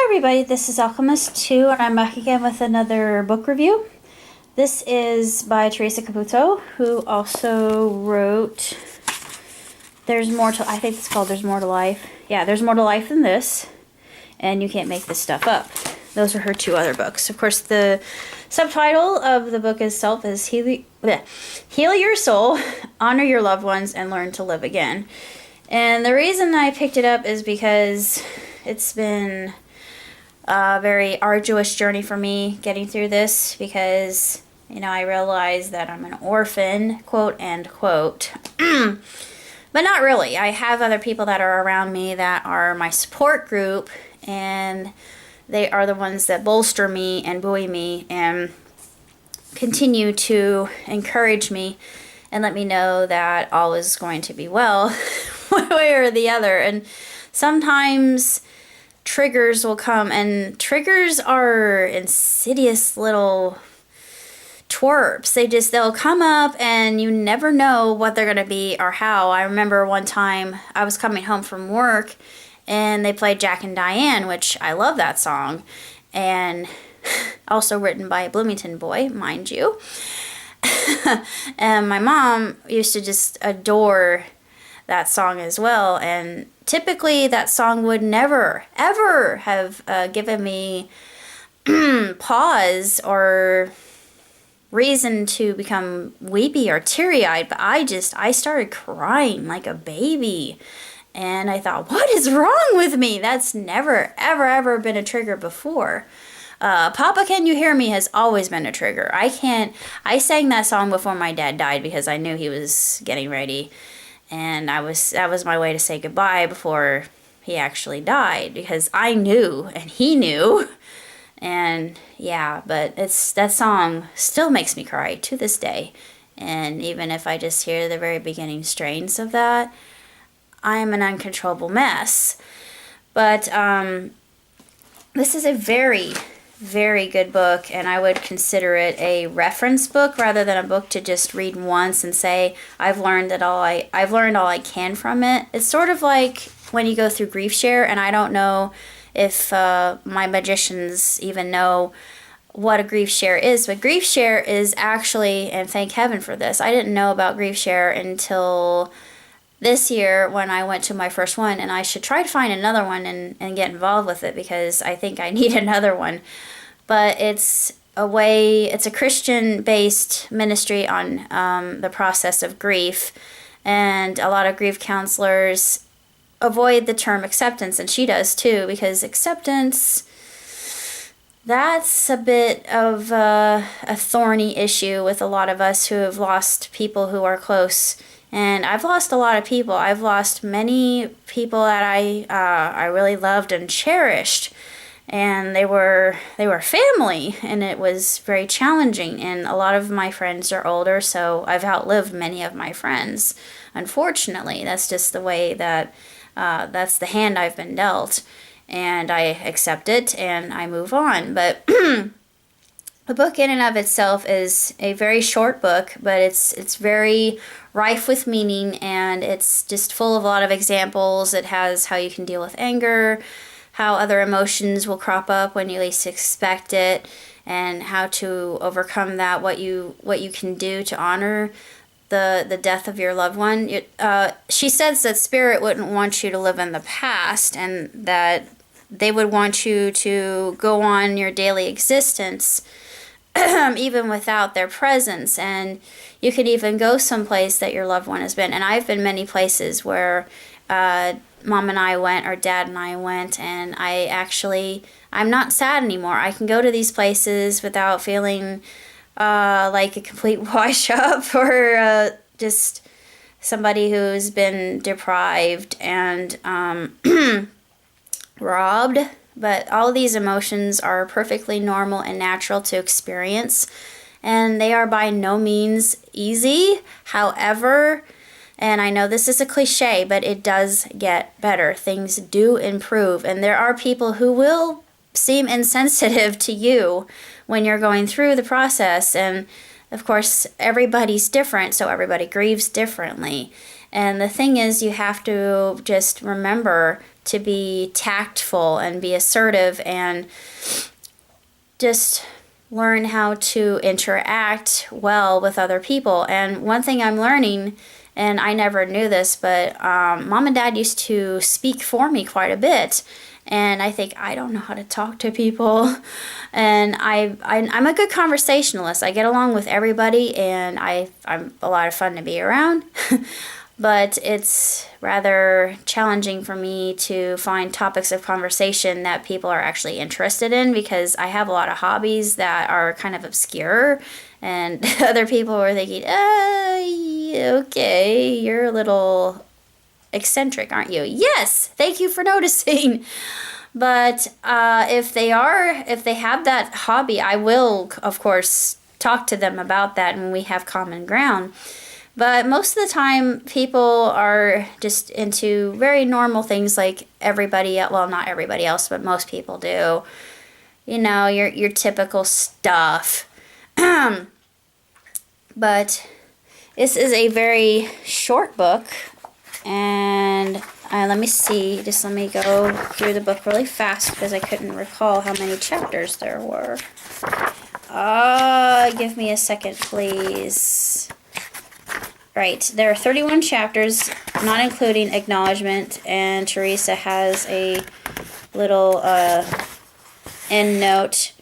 everybody, this is Alchemist 2 and I'm back again with another book review. This is by Theresa Caputo, who also wrote I think it's called There's More to Life. Yeah, There's More to Life Than This, and You Can't Make This Stuff Up. Those are her two other books. Of course, the subtitle of the book itself is Heal Your Soul, Honor Your Loved Ones, and Learn to Live Again. And the reason I picked it up is because it's been a very arduous journey for me getting through this, because, I realize that I'm an orphan, quote and quote. But not really. I have other people that are around me that are my support group, and they are the ones that bolster me and buoy me and continue to encourage me and let me know that all is going to be well, one way or the other. And sometimes triggers will come, and triggers are insidious little twerps. They'll come up and you never know what they're going to be or how. I remember one time I was coming home from work and they played Jack and Diane, which I love that song, and also written by a Bloomington boy, mind you. And my mom used to just adore that song as well, and typically that song would never ever have given me pause or reason to become weepy or teary-eyed, but I started crying like a baby, and I thought, what is wrong with me? That's never ever been a trigger before. Papa Can You Hear Me has always been a trigger. I sang that song before my dad died because I knew he was getting ready, and that was my way to say goodbye before he actually died, because I knew and he knew. And yeah, but that song still makes me cry to this day. And even if I just hear the very beginning strains of that, I am an uncontrollable mess. But this is a very, very good book, and I would consider it a reference book rather than a book to just read once and say I've learned all I can from it. It's sort of like when you go through Grief Share, and I don't know if my magicians even know what a Grief Share is, but Grief Share is actually, and thank heaven for this, I didn't know about Grief Share until this year when I went to my first one, and I should try to find another one and get involved with it, because I think I need another one. But it's a Christian-based ministry on the process of grief, and a lot of grief counselors avoid the term acceptance, and she does too, because acceptance, that's a bit of a thorny issue with a lot of us who have lost people who are close. And I've lost a lot of people. I've lost many people that I really loved and cherished, and they were family, and it was very challenging. And a lot of my friends are older, so I've outlived many of my friends. Unfortunately, that's just the way that that's the hand I've been dealt, and I accept it and I move on. But the book in and of itself is a very short book, but it's very rife with meaning, and it's just full of a lot of examples. It has how you can deal with anger, how other emotions will crop up when you least expect it, and how to overcome that, what you can do to honor the death of your loved one. She says that spirit wouldn't want you to live in the past, and that they would want you to go on your daily existence even without their presence. And you could even go someplace that your loved one has been. And I've been many places where Mom and I went, or Dad and I went, and I'm not sad anymore. I can go to these places without feeling like a complete wash up, or just somebody who's been deprived and robbed. But all these emotions are perfectly normal and natural to experience, and they are by no means easy. However, and I know this is a cliche, but it does get better. Things do improve, and there are people who will seem insensitive to you when you're going through the process. And of course, everybody's different, so everybody grieves differently. And the thing is, you have to just remember to be tactful and be assertive and just learn how to interact well with other people. And one thing I'm learning, and I never knew this, but Mom and Dad used to speak for me quite a bit. And I think I don't know how to talk to people. And I'm a good conversationalist. I get along with everybody, and I'm a lot of fun to be around. But it's rather challenging for me to find topics of conversation that people are actually interested in, because I have a lot of hobbies that are kind of obscure, and other people are thinking, okay, you're a little eccentric, aren't you? Yes, thank you for noticing. But if they have that hobby, I will, of course, talk to them about that, and we have common ground. But most of the time, people are just into very normal things like everybody, well, not everybody else, but most people do. You know, your typical stuff. But this is a very short book, and let me see, just let me go through the book really fast because I couldn't recall how many chapters there were. Give me a second, please. Right, there are 31 chapters, not including acknowledgement, and Theresa has a little end note.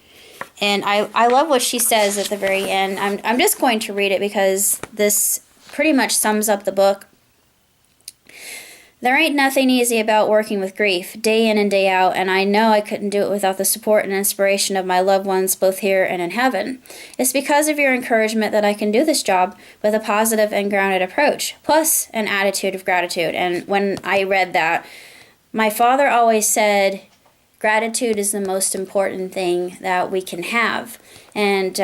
And I love what she says at the very end. I'm just going to read it because this pretty much sums up the book. There ain't nothing easy about working with grief, day in and day out, and I know I couldn't do it without the support and inspiration of my loved ones both here and in heaven. It's because of your encouragement that I can do this job with a positive and grounded approach, plus an attitude of gratitude. And when I read that, my father always said, gratitude is the most important thing that we can have. And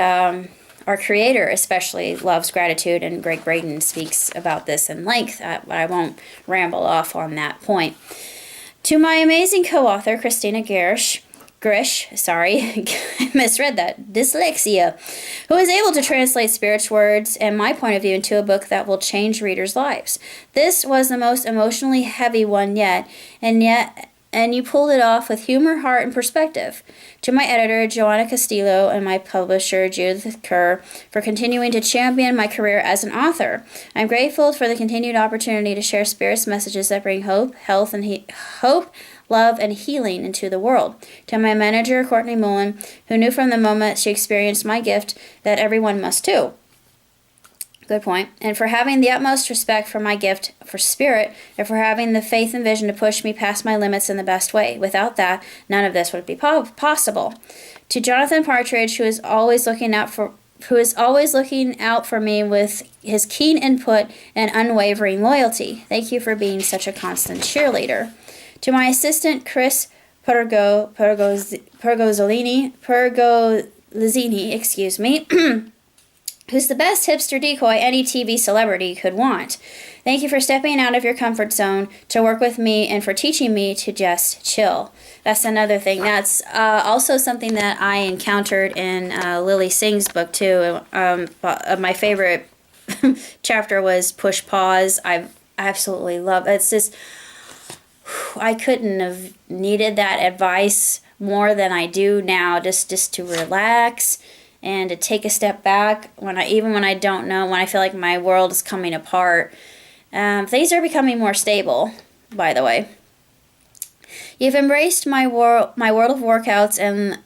our Creator especially loves gratitude, and Greg Braden speaks about this in length, but I won't ramble off on that point. To my amazing co-author, Christina Grish, I misread that, dyslexia, who is able to translate Spirit's words and my point of view into a book that will change readers' lives. This was the most emotionally heavy one yet, and you pulled it off with humor, heart, and perspective. To my editor, Joanna Castillo, and my publisher, Judith Kerr, for continuing to champion my career as an author. I'm grateful for the continued opportunity to share Spirit's messages that bring hope, health, and hope, love, and healing into the world. To my manager, Courtney Mullen, who knew from the moment she experienced my gift that everyone must too. Good point. And for having the utmost respect for my gift for Spirit, and for having the faith and vision to push me past my limits in the best way. Without that, none of this would be possible. To Jonathan Partridge, who is always looking out for me with his keen input and unwavering loyalty. Thank you for being such a constant cheerleader. To my assistant, Chris Pergolizini, who's the best hipster decoy any TV celebrity could want. Thank you for stepping out of your comfort zone to work with me and for teaching me to just chill. That's another thing. That's also something that I encountered in Lily Singh's book too. My favorite chapter was Push Pause. I absolutely love it. It's just, I couldn't have needed that advice more than I do now, just to relax and to take a step back when I don't know, when I feel like my world is coming apart. Things are becoming more stable, by the way. You've embraced my world of workouts and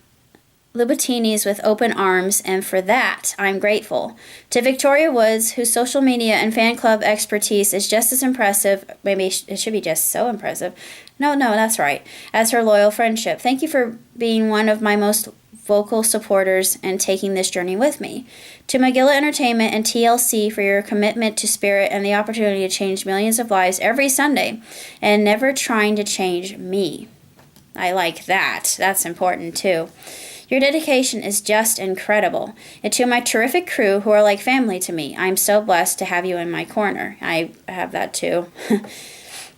Louboutinis with open arms, and for that, I'm grateful. To Victoria Woods, whose social media and fan club expertise is just as impressive, maybe it should be just so impressive. No, that's right, as her loyal friendship. Thank you for being one of my most vocal supporters and taking this journey with me. To Magilla Entertainment and TLC for your commitment to Spirit and the opportunity to change millions of lives every Sunday and never trying to change me. I like that. That's important too. Your dedication is just incredible. And to my terrific crew who are like family to me, I'm so blessed to have you in my corner. I have that too.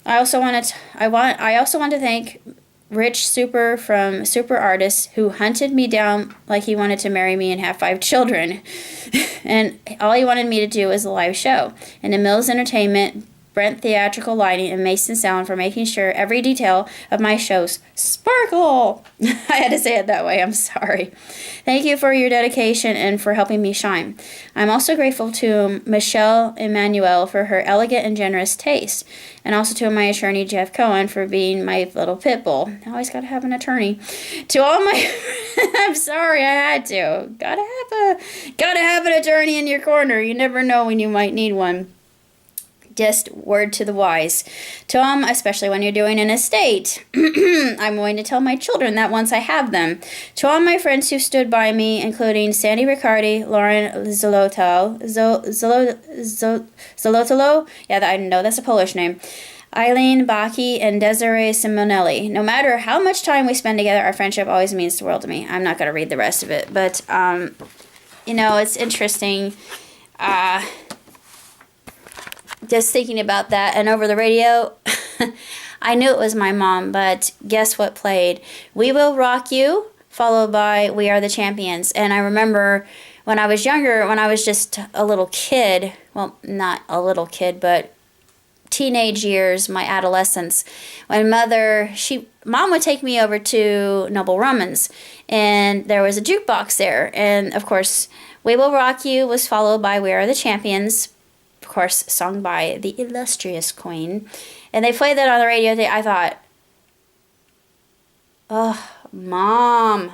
I also want to thank Rich Super from Super Artists, who hunted me down like he wanted to marry me and have 5 children. And all he wanted me to do was a live show. And to Mills Entertainment, Brent Theatrical Lighting, and Mason Sound for making sure every detail of my shows sparkle. I had to say it that way. I'm sorry. Thank you for your dedication and for helping me shine. I'm also grateful to Michelle Emmanuel for her elegant and generous taste, and also to my attorney Jeff Cohen for being my little pit bull. I always gotta have an attorney. To all my, I'm sorry, I had to. Gotta have an attorney in your corner. You never know when you might need one. Just word to the wise. To them, especially when you're doing an estate, I'm going to tell my children that once I have them. To all my friends who stood by me, including Sandy Riccardi, Lauren Zolotolo, yeah, I know that's a Polish name, Eileen Baki, and Desiree Simonelli. No matter how much time we spend together, our friendship always means the world to me. I'm not going to read the rest of it, but, it's interesting. Just thinking about that, and over the radio, I knew it was my mom, but guess what played? We Will Rock You, followed by We Are the Champions. And I remember when I was younger, when I was just a little kid, well, not a little kid, but teenage years, my adolescence, when mom would take me over to Noble Romans, and there was a jukebox there, and of course, We Will Rock You was followed by We Are the Champions, of course, sung by the illustrious Queen. And they played that on the radio. I thought, oh, Mom,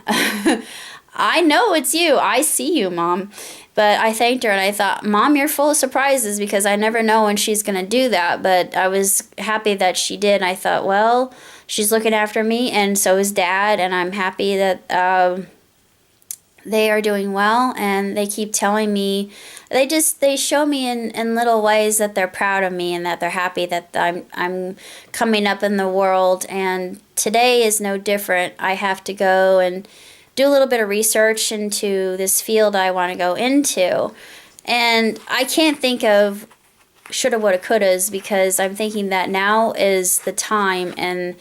I know it's you. I see you, Mom. But I thanked her and I thought, Mom, you're full of surprises, because I never know when she's going to do that. But I was happy that she did. And I thought, well, she's looking after me, and so is Dad. And I'm happy that they are doing well, and they keep telling me, they show me in little ways that they're proud of me and that they're happy that I'm coming up in the world. And today is no different. I have to go and do a little bit of research into this field I want to go into. And I can't think of shoulda, woulda, couldas, because I'm thinking that now is the time, and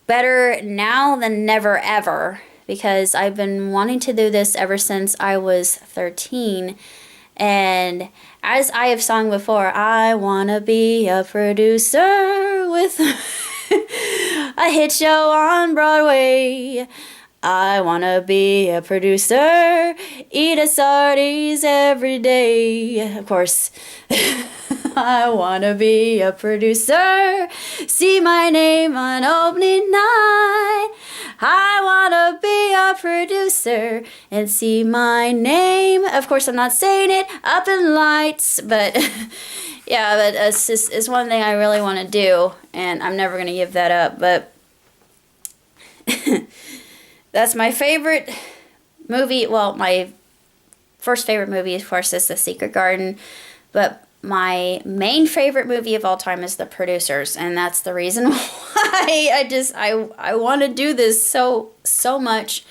better now than never ever, because I've been wanting to do this ever since I was 13. And as I have sung before, I want to be a producer with a hit show on Broadway. I want to be a producer, eat a sardines every day. Of course, I want to be a producer, see my name on opening night. I want to be a producer and see my name. Of course, I'm not saying it up in lights, but yeah, but it's one thing I really want to do, and I'm never going to give that up. But that's my favorite movie. Well, my first favorite movie, of course, is The Secret Garden, but my main favorite movie of all time is The Producers, and that's the reason why I want to do this so much,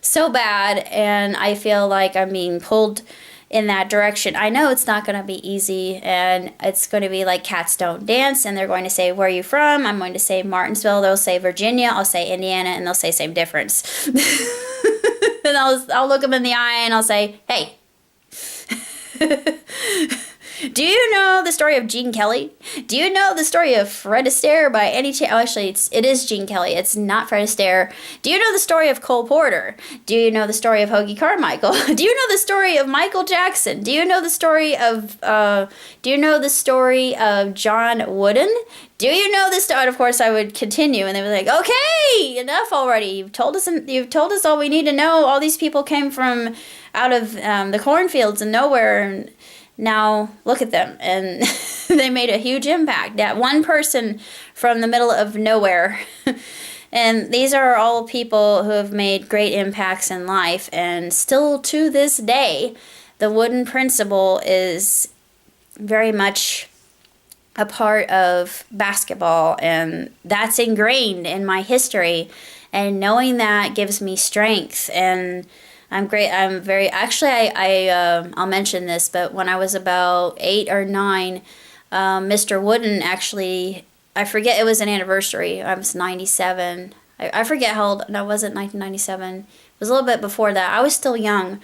so bad, and I feel like I'm being pulled in that direction. I know it's not going to be easy, and it's going to be like Cats Don't Dance, and they're going to say, where are you from? I'm going to say Martinsville, they'll say Virginia, I'll say Indiana, and they'll say same difference. And I'll look them in the eye and I'll say, hey. Do you know the story of Gene Kelly? Do you know the story of Fred Astaire by any chance? Oh, actually, it is Gene Kelly. It's not Fred Astaire. Do you know the story of Cole Porter? Do you know the story of Hoagie Carmichael? Do you know the story of Michael Jackson? Do you know the story of John Wooden? Do you know this? And of course, I would continue, and they were like, "Okay, enough already. You've told us all we need to know. All these people came from out of the cornfields and nowhere, and now look at them, and they made a huge impact. That one person from the middle of nowhere." And these are all people who have made great impacts in life, and still to this day, the Wooden Principle is very much a part of basketball, and that's ingrained in my history, and knowing that gives me strength. And I'll mention this, but when I was about 8 or 9, Mr. Wooden actually, I forget, it was an anniversary. I was 97. I forget how old, no, it wasn't 1997. It was a little bit before that. I was still young.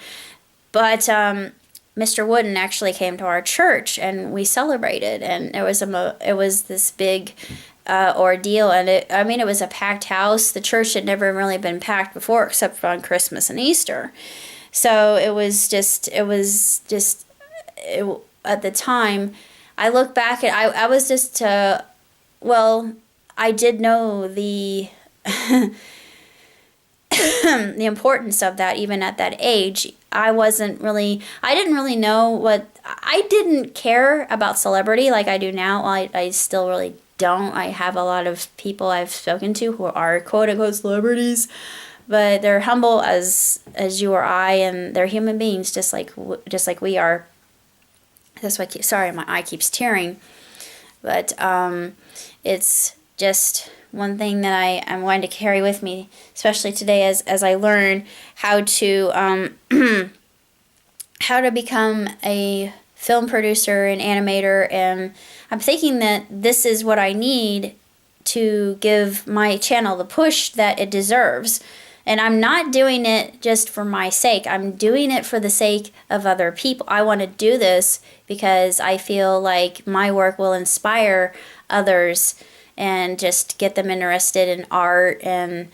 But Mr. Wooden actually came to our church and we celebrated, and it was this big ordeal, and it was a packed house. The church had never really been packed before except for on Christmas and Easter. So at the time, I look back and I was just, well, I did know the the importance of that even at that age. I didn't really know I didn't care about celebrity like I do now. I still really don't. I have a lot of people I've spoken to who are quote unquote celebrities, but they're humble as you or I, and they're human beings just like we are. That's why sorry, my eye keeps tearing, but it's just one thing that I'm going to carry with me, especially today as I learn how to how to become a film producer and animator. And I'm thinking that this is what I need to give my channel the push that it deserves. And I'm not doing it just for my sake. I'm doing it for the sake of other people. I want to do this because I feel like my work will inspire others and just get them interested in art and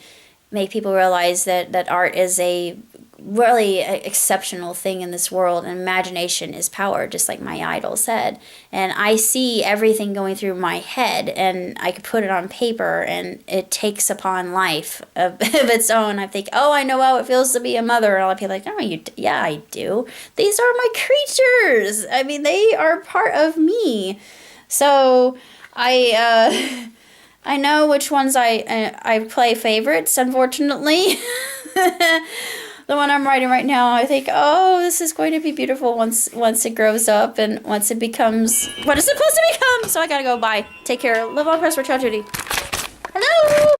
make people realize that art is a really exceptional thing in this world, and imagination is power, just like my idol said. And I see everything going through my head, and I could put it on paper, and it takes upon life of its own. I think, oh, I know how it feels to be a mother, and I'll be like, oh, yeah, I do. These are my creatures. I mean, they are part of me. So I know which ones I play favorites, unfortunately. The one I'm writing right now, I think, oh, this is going to be beautiful once it grows up and once it becomes what it's supposed to become. So I gotta go. Bye. Take care. Live on, prosper, child, Judy.